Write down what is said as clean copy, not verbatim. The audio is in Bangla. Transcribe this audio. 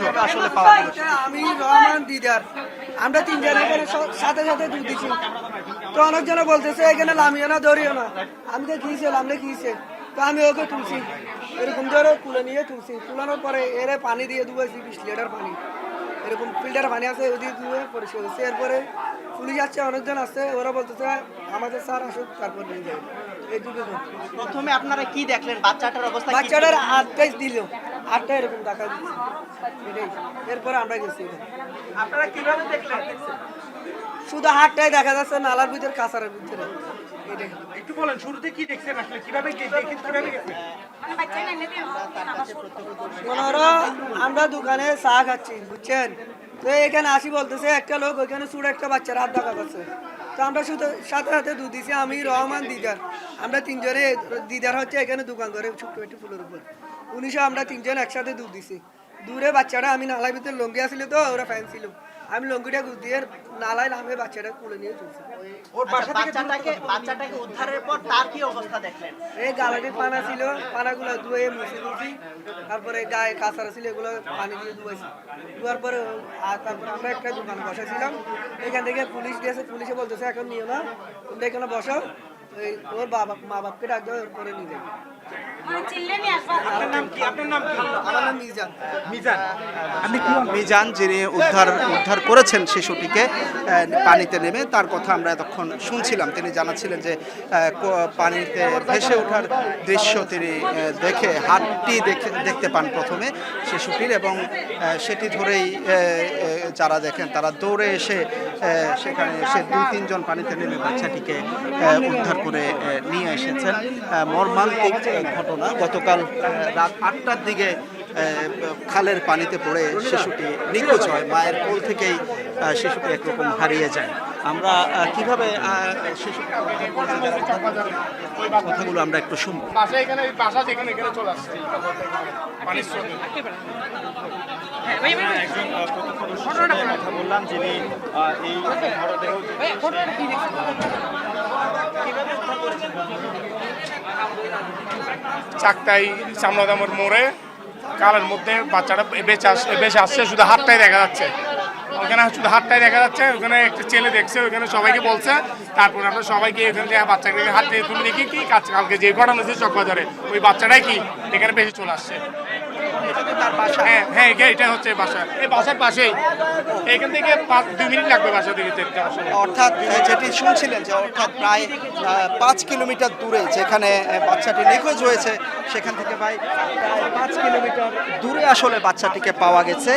কিভাবে আসলে পাওয়া গেল? আমি রহমান দিদার, আমরা তিনজন এখানে সাথে সাথে দুধ দিছি। তো অনেকজনে বলতেছে এখানে নামিও না ধরিও না। আমি তো গিয়েছিলাম, গিয়েছে তো আমি ওকে তুলছি, এরকম ধরে তুলে নিয়ে তুলছি। তুলানোর পরে এর পানি দিয়ে ধুয়েছি, 20 লিটার পানি, এরকম ফিল্টার পানি আছে ওদিকে ধুয়ে পরিষ্কার করছি। এরপরে পুলিশ আসছে, অনেকজন আসছে, ওরা বলতেছে আমাদের স্যার আসুক তারপর নিয়ে যাবে। এই দুটো প্রথমে আপনারা কি দেখলেন, বাচ্চাটার অবস্থা? বাচ্চাটার 8টাই দিল, 8টা এরকম টাকা দিচ্ছে, এটাই। এরপরে আমরা গেছি, আপনারা কিভাবে দেখলেন? শুধু 8টাই দেখা যাচ্ছে নালার ভিতর, কাঁচারের ভিতরে, এটাই। একটু বলেন শুরুতে কি দেখছেন, আসলে কিভাবে কিভাবে গেছেন? মনে হলো আমরা দোকানে চা খাচ্ছি, বুঝছেন, তো এখানে আসি বলতেছে একটা লোক ওইখানে ছোট একটা বাচ্চার হাত দেখা যাচ্ছে। তো আমরা শুধু সাথে সাথে দুধ দিছি, আমি রহমান দিদার, আমরা তিনজনে। দিদার হচ্ছে এখানে দোকান করে ছোট্ট একটু ফুলের উপর, 1900 আমরা তিনজন একসাথে দুধ দিছি। দূরে বাচ্চাটা, আমি নালার ভিতরে লঙ্গি আসছিল তো ওরা ফ্যান ছিল, আমি লঙ্গিটা গুদ দিয়ে নালায় নামে বাচ্চাটা তুলে নিয়ে তুলছি। বাচ্চাটাকে উদ্ধারের পর তার কি অবস্থা দেখলেন? এই গালাটির পানা ছিল, পানাগুলো ধুয়ে মুছে তুলছি, তারপরে গায়ে কাঁচারা ছিল এগুলো পানি দিয়ে ধুয়েছি। ধোয়ার পরে আর তারপরে আমরা একটা দোকান বসাছিলাম, এখান থেকে পুলিশ দিয়েছে, পুলিশে বলতেছে এখন নিও না, তোমরা এখানে বসো, ওর মা বাপকে ডাক দেওয়া করে নিয়ে যাবে। আপনার নাম কি? আপনার নাম কি? আমার নাম মিজান। মিজান। মিজান, যিনি উদ্ধার করেছেন শিশুটিকে পানিতে নেমে, তার কথা আমরা এতক্ষণ শুনছিলাম। তিনি জানাচ্ছিলেন যে পানিতে ভেসে ওঠার দৃশ্য তিনি দেখে হাতটি দেখতে পান প্রথমে শিশুটির, এবং সেটি ধরেই যারা দেখেন তারা দৌড়ে এসে সেখানে এসে 2-3 জন পানিতে নেমে বাচ্চাটিকে উদ্ধার করে নিয়ে এসেছেন। মর্মান্তিক ঘটনা। গতকাল রাত 8টার দিকে খালের পানিতে পড়ে শিশুটি নিখোঁজ হয়, মায়ের কোল থেকেই শিশুটি একরকম হারিয়ে যায়। আমরা কিভাবে শিশুটি কথাগুলো আমরা একটু শুনবো। বাসা যেখানে এখানে চলে আসছে পানির স্রোতে। একজন প্রত্যক্ষদর্শীর সাথে কথা বললাম, যিনি এই মরদেহ চাকতাই চামড়াদামর মোড়ে কালের মধ্যে বাচ্চাটা বেঁচে আসছে, শুধু হাতটাই দেখা যাচ্ছে। ওখানে শুধু হাতটাই দেখা যাচ্ছে, ওখানে একটা ছেলে দেখছে, ওখানে সবাইকে বলছে। তারপর আমরা সবাইকে এখানে বাচ্চাকে হাত দিয়ে তুমি দেখি কি কালকে যে ঘটনা হয়েছে চকবাজারে, ওই বাচ্চাটাই কি এখানে বেশি চলে আসছে। হ্যাঁ হ্যাঁ, এটা হচ্ছে বাসা, এই বাসার পাশেই, এখান থেকে 2 মিনিট লাগবে বাসা থেকে যেতে। অর্থাৎ যেটি শুনছিলেন যে অর্থাৎ প্রায় 5 কিলোমিটার দূরে যেখানে বাচ্চাটি নিখোঁজ হয়েছে, সেখান থেকে প্রায় 5 কিলোমিটার দূরে আসলে বাচ্চাটিকে পাওয়া গেছে।